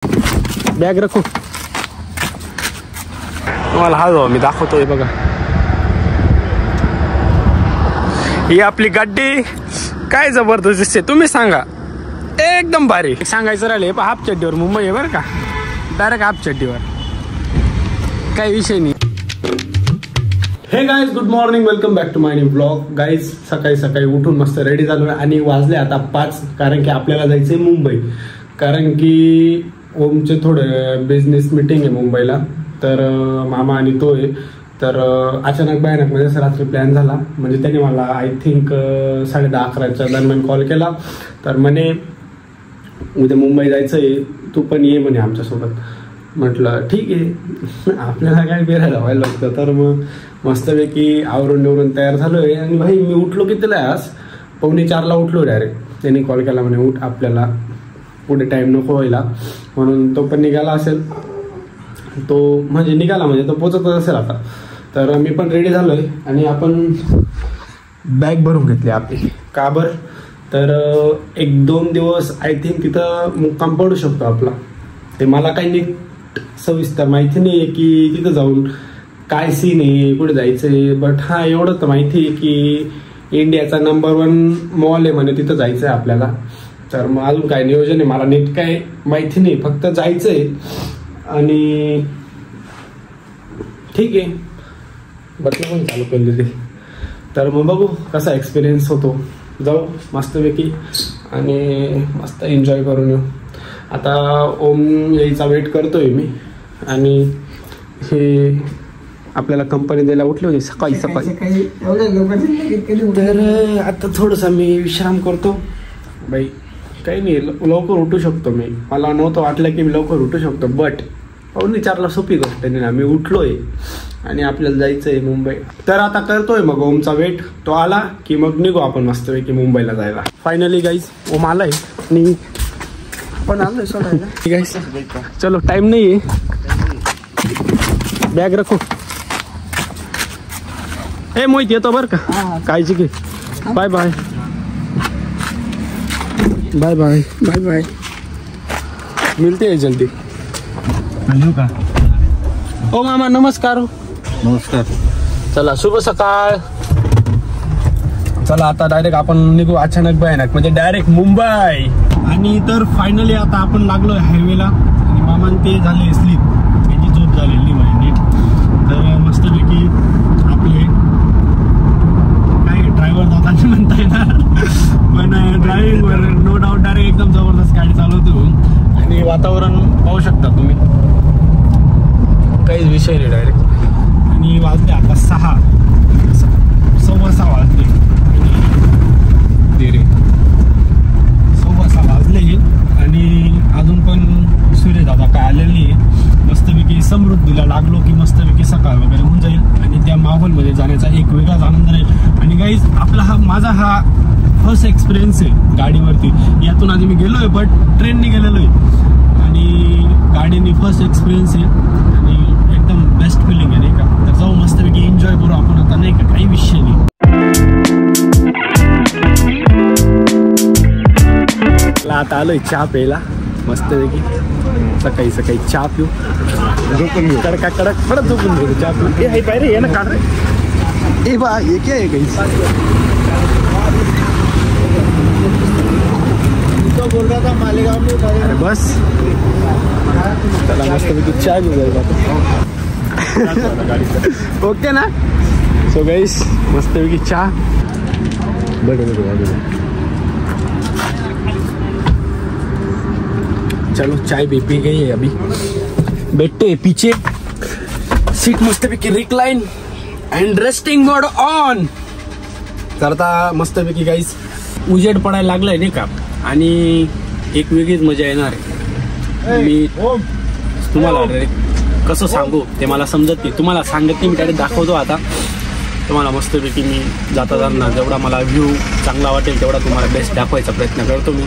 Bag रखू तुम्हाला हा जाऊ मी दाखवतोय बघा. ही आपली गाडी काय जबरदस्त दिसते तुम्ही सांगा. एकदम भारी. सांगायचं राहिले हाफ चड्डीवर मुंबई आहे बरं का. डायरेक्ट हाफ चड्डीवर काही विषय नाही. Hey guys good morning welcome back to my new blog. Guys सकाळी सकाळी उठून मस्त रेडी झालो आणि वाजले आता 5 कारण की आपल्याला जायचंय मुंबई. कारण की ओमचे थोडे बिझनेस मीटिंग आहे मुंबईला. तर मामा आणि तो आहे. तर अचानक भयानक म्हणजे असं रात्री प्लॅन झाला. म्हणजे त्याने मला आय थिंक 10:30-11च्या दरम्यान कॉल केला. तर म्हणे उद्या मुंबई जायचंय तू पण ये म्हणे आमच्यासोबत. म्हटलं ठीक आहे आपल्याला काय फिरायला व्हायला लागतं. तर मग मस्तपैकी आवरून निवरून तयार झालोय. आणि भाई मी उठलो कितीला आज 3:45ला उठलो डायरेक्ट. त्यांनी कॉल केला म्हणे उठ आपल्याला पुढे टाइम नको व्हायला म्हणून. तो पण निघाला असेल. तो म्हणजे निघाला म्हणजे तो पोचतच असेल आता. तर मी पण रेडी झालोय आणि आपण बॅग भरून घेतली आपली. का बरं तर 1-2 दिवस आय थिंक तिथं मुक्काम पडू शकतो आपला. ते मला काही नीट सविस्तर माहिती नाही आहे की तिथं जाऊन काय सीन आहे कुठे जायचंय. बट हा एवढं तर माहिती आहे की इंडियाचा नंबर 1 मॉल आहे म्हणे तिथं जायचंय आपल्याला. तर मग अजून काय नियोजन आहे मला नीट काय माहिती नाही. फक्त जायचंय आणि ठीक आहे बटन पण चालू केली ते. तर मग बघू कसा एक्सपिरियन्स होतो. जाऊ मस्तपैकी आणि मस्त एन्जॉय करून येऊ. आता ओम यायचा वेट करतोय मी. आणि हे आपल्याला कंपनी द्यायला उठले होते सकाळी. तर आता थोडंसं मी विश्राम करतो. बाई काही नाही लवकर उठू शकतो मी. मला नव्हतं वाटलं की मी लवकर उठू शकतो. बट 4:45ला सोपी गोष्ट नाही ना. मी उठलोय आणि आपल्याला जायचंय मुंबई. तर आता करतोय मग ओमचा वेट. तो आला की मग निघू आपण मस्तपैकी मुंबईला जायला. फायनली गाईज ओम आलाय आणि आपण आलोय सोडायला. गाईज चलो टाइम नाही आहे. बॅग रखू. हे मोहित येतो बरं का. काळजी घे. Bye bye bye bye bye bye. मिळते है जल्दी. का ओ मामा नमस्कार. नमस्कार. चला शुभ सकाळ. चला आता डायरेक्ट आपण निघू. अचानक भयानक म्हणजे डायरेक्ट मुंबई. आणि तर फायनली आता आपण लागलोय हायवेला. आणि मामान ते झाले स्लीप. त्यांची झोप झालेली म्हणजे नीट. तर मस्तपैकी आपले काय ड्रायव्हर दादांनी म्हणता येणार पण ड्रायव्हिंगवर नो डाऊट डायरेक्ट एकदम जबरदस्त गाडी चालवतो. आणि वातावरण पाहू शकता तुम्ही काहीच विषय नाही डायरेक्ट. आणि वाजले आता 6:15 वाजले. आणि 6:15 वाजले आणि अजून पण सूर्य दादा काय आलेले नाही. मस्तपैकी समृद्धीला लागलो की मस्तपैकी सकाळ वगैरे होऊन जाईल. आणि त्या माहोलमध्ये जाण्याचा एक वेगळाच आनंद राहील. आणि गाईज आपला माझा फर्स्ट एक्सपिरियन्स आहे गाडीवरती. यातून आधी मी गेलोय बट ट्रेनने गेलेलो आहे. आणि गाडीने फर्स्ट एक्सपिरियन्स आहे आणि एकदम बेस्ट फिलिंग आहे नाही का. तर जाऊ मस्तपैकी एन्जॉय करू आपण आता नाही का. काही विषय नाही. आता आलोय चहा प्यायला मस्तपैकी. सकाळी सकाळी चहा पिऊ. झोपून घेऊ कडका कडक परत झोपून घेऊ. चहा पिऊ. हे पाहिजे ये ना काढ रे. ए बा हे काय आहे काही बोल रहा था मालेगांव में. अरे बस चला मस्तपैकी चहा घेऊ जाईल. ओके ना. सो गाइस मस्तपैकी चहा. चलो चाय भी पी गई है. अभी बैठे पीछे सीट मस्तपैकी recline end resting mode on. तर आता मस्तपैकी गाइस उजेड पडायला लागलाय नाही का. आणि एक वेगळीच मजा येणार आहे. मी तुम्हाला कसं सांगू ते मला समजत नाही. तुम्हाला सांगत नाही मी डायरेक्ट दाखवतो. आता तुम्हाला मस्तपैकी मी जाता जाताना जेवढा मला व्ह्यू चांगला वाटेल तेवढा तुम्हाला बेस्ट दाखवायचा प्रयत्न करतो मी.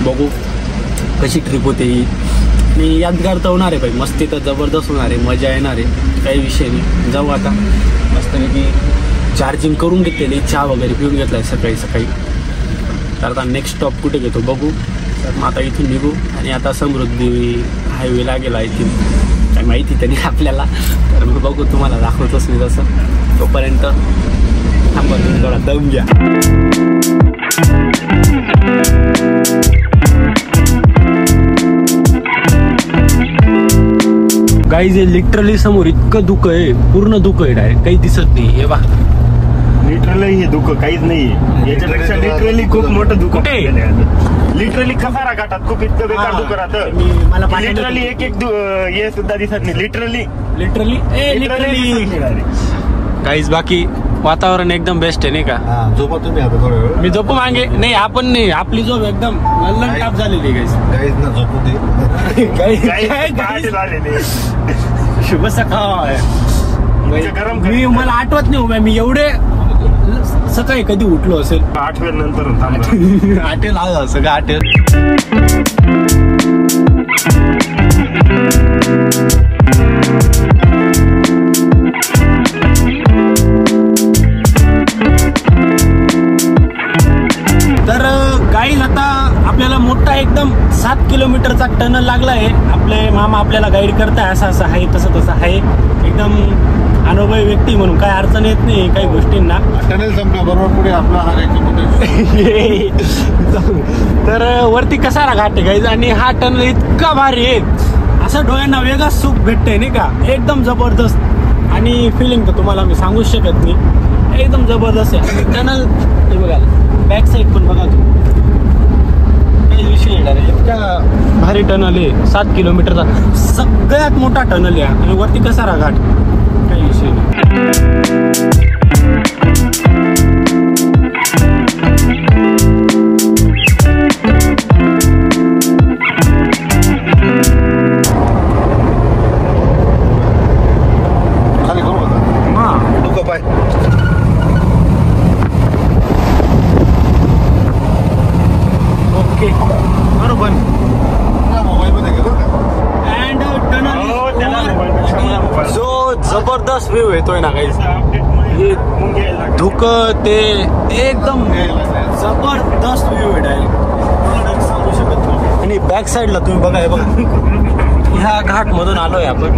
बघू कशी ट्रिप होते ही. मी यादगार तर होणार आहे भाई. मस्ती तर जबरदस्त होणार आहे. मजा येणार आहे. काही विषय नाही. जाऊ आता मस्तपैकी चार्जिंग करून घेतलेली. चहा वगैरे पिऊन घेतलाय सकाळी सकाळी. तर आता नेक्स्ट स्टॉप कुठे घेतो बघू. तर मग आता इथून निघू आणि आता समृद्धी हायवे लागेल आहे इथून, काय माहिती तरी आपल्याला. तर मग बघू, तुम्हाला दाखवतोच मी तसं. तोपर्यंत थांबा, तुम्ही थोडा दम घ्या. गाईज हे लिटरली समोर इतकं धुकं आहे, पूर्ण धुकं आहे, डायरेक्ट काही दिसत नाही. हे बा लिटरली हे धुकं काहीच नाहीये, याच्यापेक्षा लिटरली खूप मोठं धुकं. कुठे? लिटरली कसारा घाटात खूप इतकं बेकार धुकं राहतं. मला लिटरली एक हे सुद्धा दिसत नाही. लिटरली गाईज बाकी वातावरण एकदम बेस्ट आहे नाही का. झोपा तुम्ही आता थोडा वेळ. मी झोपू मागे नाही, आपण नाही, आपली झोप एकदम लल्लन टाप झालेली गाईज. काहीच ना झोपू दे. शुभ सकाळ. गरम मी मला आठवत नाही उभ्या, मी एवढे सकाळी कधी उठलो असेल. आठवेल आटेल सगळं आटेल. तर गाईज आता आपल्याला मोठा एकदम 7 किलोमीटरचा टनल लागला आहे. आपले मामा आपल्याला गाईड करताय, असं असं आहे, तसं तसं आहे. एकदम अनुभवी व्यक्ती म्हणून काय अडचण येत नाही काही गोष्टींना. टनेल संपला बरोबर पुढे आपला हा तर वरती कसारा घाट आहे गाईज, आणि हा टनल इतका भारी आहे, असं डोळ्यांना वेगळा सुख भेटतंय नाही का. एकदम जबरदस्त, आणि फिलिंग तर तुम्हाला मी सांगूच शकत नाही, एकदम जबरदस्त आहे. आणि टनल हे बघा, बॅक साईड पण बघा तू, काही विषय येणार आहे. इतका भारी टनल आहे, 7 किलोमीटरचा सगळ्यात मोठा टनल आहे, आणि वरती कसारा घाट, काही विषय नाही. जबरदस्त व्ह्यू येतोय ना गाईज. धुकं ते एकदम जबरदस्त व्ह्यू आहे डायरेक्ट, सांगू शकत नाही. आणि बॅक साईडला तुम्ही बघा, हे बघा, ह्या घाट मधून आलोय आपण.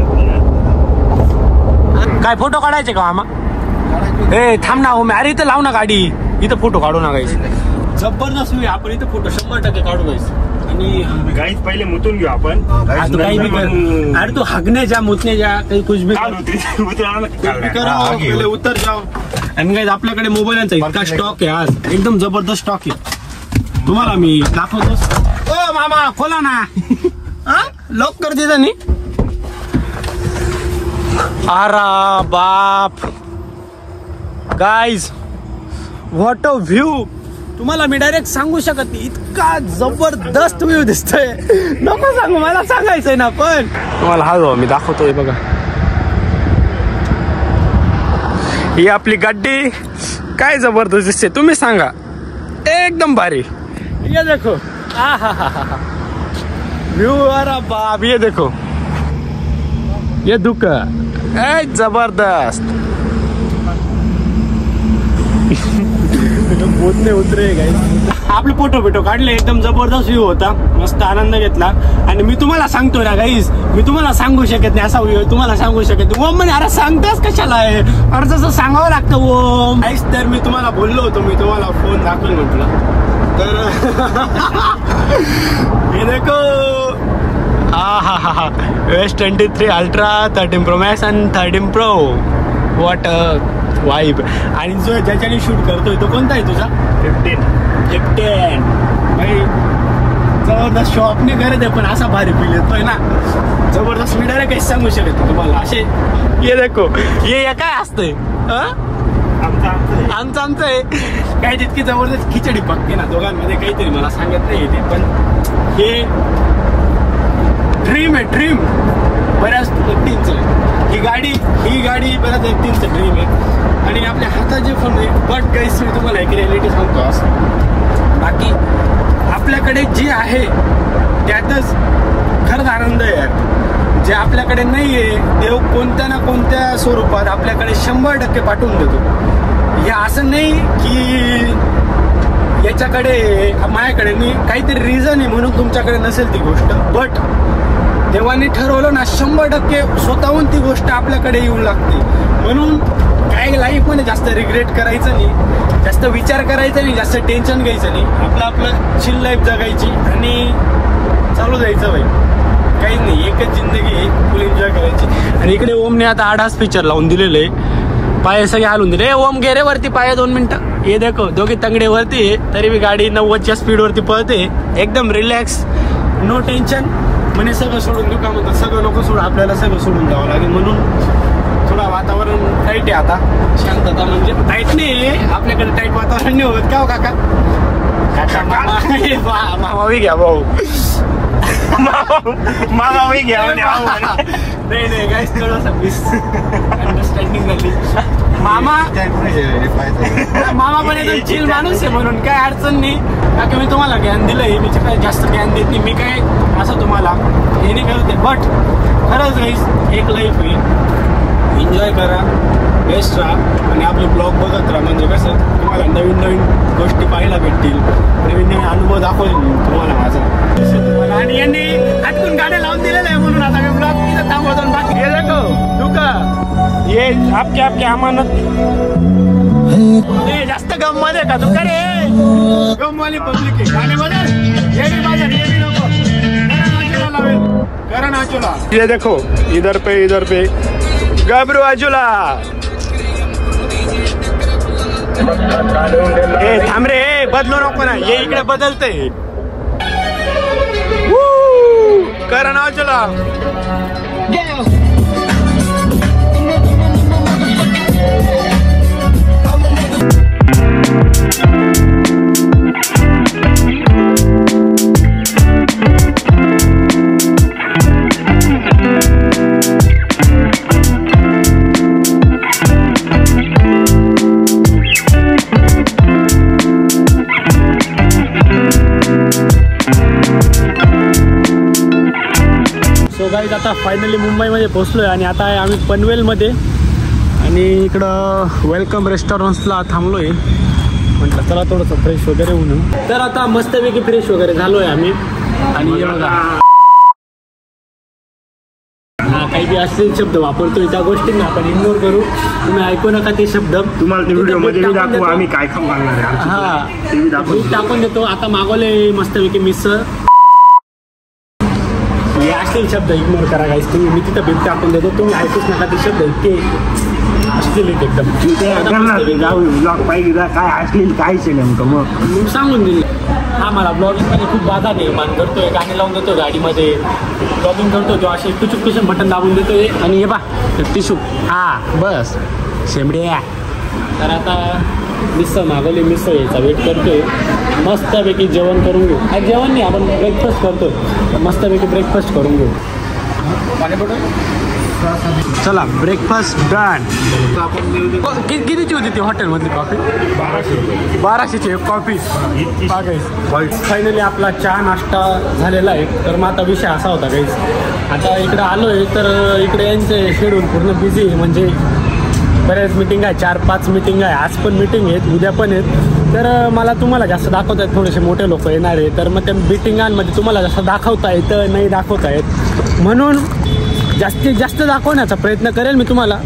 काय फोटो काढायचे का मामा? हे थांब ना, अरे इथं लाव ना गाडी, इथं फोटो काढू ना गाईज. जबरदस्त व्ह्यू, आपण इथं फोटो 100% काढू गाईज. आणि गाईज पहिले मुतून घेऊ आपण. तू काही बी कर, अरे तू हगण्याच्या मुतण्याच्या काही कुछ बी पहिले उतर जाओ. आणि गाईज आपल्याकडे मोबाईलचा इतका स्टॉक आहे आज, एकदम जबरदस्त स्टॉक आहे. तुम्हाला मी दाखवतोस. ओ मामा खोला ना, लॉक कर दे त्यांनी. अरे बाप गाईज, व्हॉट अ व्ह्यू. तुम्हाला मी डायरेक्ट सांगू शकत नाही, इतका जबरदस्त व्ह्यू दिसतोय. नको सांगू, मला सांगायचंय ना. पण तुम्हाला हा मी दाखवतोय बघा, ही आपली गाडी काय जबरदस्त दिसते, तुम्ही सांगा. एकदम भारी. ये देखो, व्ह्यू. अरे बाप, ये देखो, ये धुका जबरदस्त. बोलणे उतरे गाईस. आपले फोटो काढले, एकदम जबरदस्त व्ह्यू होता, मस्त आनंद घेतला. आणि मी तुम्हाला सांगतो ना गाईस, मी तुम्हाला सांगू शकत नाही असा व्ह्यू, तुम्हाला सांगू शकत नाही. ओम म्हणे अरे सांगतास कशाला आहे, अरे जसं सांगावं लागतं ओम. गाईस तर मी तुम्हाला बोललो होतो, मी तुम्हाला फोन दाखवेल म्हटलं. तर हे देखो, S23 अल्ट्रा, 13 Pro Max आणि 13 Pro. What vibe. आणि जो ज्याच्याने शूट करतोय तो कोणता आहे तुझा? 15 भाई, जबरदस्त शॉपने करत आहे, पण असा भारी फील येतोय ना, जबरदस्त. मी डायरेक्ट काही सांगू शकत तुम्हाला. असे ये देखो, ये काय असतंय, आमचं आहे काय. जितकी जबरदस्त खिचडी पक्के ना दोघांमध्ये, काहीतरी मला सांगत नाही येते, पण हे ड्रीम आहे, ड्रीम बऱ्याच व्यक्तींचं. ही गाडी बऱ्याच व्यक्तींचं ड्रीम आहे. आणि आपल्या हातात जे फोन आहे. बट गाईस मी तुम्हाला एक रियालिटी सांगतो असं, बाकी आपल्याकडे जे आहे त्यातच खरंच आनंद आहे यार. जे आपल्याकडे नाही आहे, देव कोणत्या ना कोणत्या स्वरूपात आपल्याकडे 100% पाठवून देतो. हे असं नाही की याच्याकडे माझ्याकडे नाही, काहीतरी रिझन आहे म्हणून तुमच्याकडे नसेल ती गोष्ट. बट देवाने ठरवलं ना 100% स्वतःहून ती गोष्ट आपल्याकडे येऊन लागते. म्हणून काय लाईफमध्ये जास्त रिग्रेट करायचं नाही, जास्त विचार करायचा नाही, जास्त टेन्शन घ्यायचं नाही. आपलं चिल लाईफ जगायची आणि चालू जायचं भाई. काहीच नाही, एकच जिंदगी आहे, फुल एन्जॉय करायची. आणि इकडे ओमने आता 8 पिक्चर लावून दिलेले आहे, पाय सगळे हालून दिले. ओम गेरे वरती पाय 2 मिनिटं. हे देखो दोघे तंगडे वरती आहे, तरी बी गाडी 90च्या स्पीडवरती पळते, एकदम रिलॅक्स, नो टेन्शन. म्हणजे सगळं सोडून देऊ का म्हणतात, सगळं नको सोडून, आपल्याला सगळं सोडून द्यावं लागेल. म्हणून थोडा वातावरण टाईट आहे आता, शांतता. म्हणजे टाईट नाही, आपल्याकडे टाईट वातावरण नाही होत का हो काका? मामावी घ्या भाऊ, मामावी घ्या. नाही काय थोडंसं अंडरस्टँडिंग झाली. मामा पण एकदम चिल माणूस आहे, म्हणून काय अडचण नाही. का मी तुम्हाला ज्ञान दिलंय, मी काय जास्त ज्ञान देत नाही. मी काय असं तुम्हाला हे नाही करते. बट खरंच गाईस, एक लाईफ आहे, एन्जॉय करा, बेस्ट राहा आणि आपले ब्लॉग बघत राहा. म्हणजे कसं तुम्हाला नवीन नवीन गोष्टी पाहायला भेटतील, नवीन नवीन अनुभव दाखवेल तुम्हाला माझा. आणि यांनी हटकून गाड्या लावून दिलेल्या आहे, म्हणून आता मी ब्लॉग तिथं थांबवतो. बाकी हे देखो तू का ये आपके अमानत जास्त गम मध्ये का तू? करे गम वाली पब्लिक आहे. गाणे बदल, ये भी बाजार, ये भी नको. करण आचोला ये देखो, इधर पे गबरू आचोला. ए थांब रे, बदलू नको ना, ये इकडे बदलते. करण आचोला. सो गाईज, आता फायनली मुंबईमध्ये पोहोचलोय आणि आता आहे आम्ही पनवेलमध्ये. आणि इकडं वेलकम रेस्टॉरंट्सला थांबलोय. म्हटलं चला थोडंसं फ्रेश वगैरे होऊन. तर आता मस्तपैकी फ्रेश वगैरे झालोय आम्ही. आणि काही बी असलेले शब्द वापरतोय, त्या गोष्टींना आपण इग्नोर करू. तुम्ही ऐकू नका ते शब्द. तुम्हाला व्हिडिओ मध्ये दाखवू आम्ही काय खाणार आहे. हा, टाकून देतो. आता मागवले मस्तपैकी मिसळ. हे असलेले शब्द इग्नोर करा गाईस तुम्ही. मी तिथं बीप टाकून देतो, तुम्ही ऐकूच नका ते शब्द. इतके असलेले एकदम पाहिजे काय असलेली काहीच नेमकं मग सांगून दिलं. हा मला ब्लॉगिंगमध्ये खूप बाधा निर्माण करतोय, गाणी लावून देतो गाडीमध्ये, ब्लॉगिंग करतो तो असे टुचुक बटन दाबून देतोय. आणि हे बा टिशू, हा बस शेंबड्या. तर आता मिसळ मागवली, मिसळ यायचा वेट करतोय. मस्तपैकी जेवण करून घेऊ. आज जेवण नाही, आपण ब्रेकफास्ट करतो. मस्तपैकी ब्रेकफास्ट करून घेऊ. चला ब्रेकफास्ट डन. कितीची होती ती हॉटेलमधली कॉफी? 1200ची एक कॉफी. फायनली आपला चहा नाश्ता झालेला आहे. तर मग आता विषय असा होता गाईस, आता इकडे आलो आहे तर इकडे यांचे शेड्यूल पूर्ण बिझी आहे. म्हणजे बऱ्याच मिटिंग आहे, 4-5 मिटिंग आहे. आज पण मिटिंग आहेत, उद्या पण आहेत. तर मला तुम्हाला जास्त दाखवता येत, थोडेसे मोठे लोक येणार आहे. तर मग त्या मिटिंगांमध्ये तुम्हाला जास्त दाखवता येतं नाही दाखवता येत, म्हणून जास्तीत जास्त दाखवण्याचा प्रयत्न करेल मी तुम्हाला.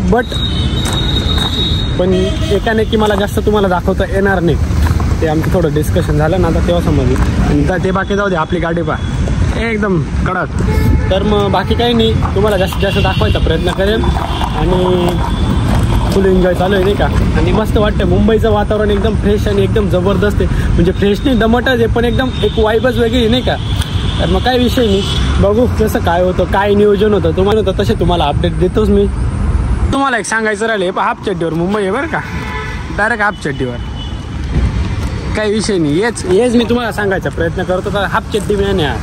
पण एकाने की मला जास्त तुम्हाला दाखवता येणार नाही. ते आमचं थोडं डिस्कशन झालं ना, आता तेव्हा समजलं. आणि ते बाकी जाऊ दे, आपली गाडी पा एकदम कडक. तर मग बाकी काही नाही, तुम्हाला जास्तीत जास्त दाखवायचा प्रयत्न करेल. आणि फुल एन्जॉय चालू आहे नाही का. आणि मस्त वाटतं. मुंबईचं वातावरण एकदम फ्रेश आणि एकदम जबरदस्त आहे. म्हणजे फ्रेश नाही, दमटच आहे, पण एकदम एक वाईबच वेगळी नाही का. तर मग काय विषय नाही, बघू कसं काय होतं, काय नियोजन होतं तुम्हाला होतं तसे तुम्हाला अपडेट देतोच मी. तुम्हाला एक सांगायचं राहिले, हाफ चड्डीवर मुंबई आहे बरं का, डायरेक्ट हाफ चड्डीवर, काही विषय नाही. हेच मी तुम्हाला सांगायचा प्रयत्न करतो. तर हाफ चड्डी मॅन आहे.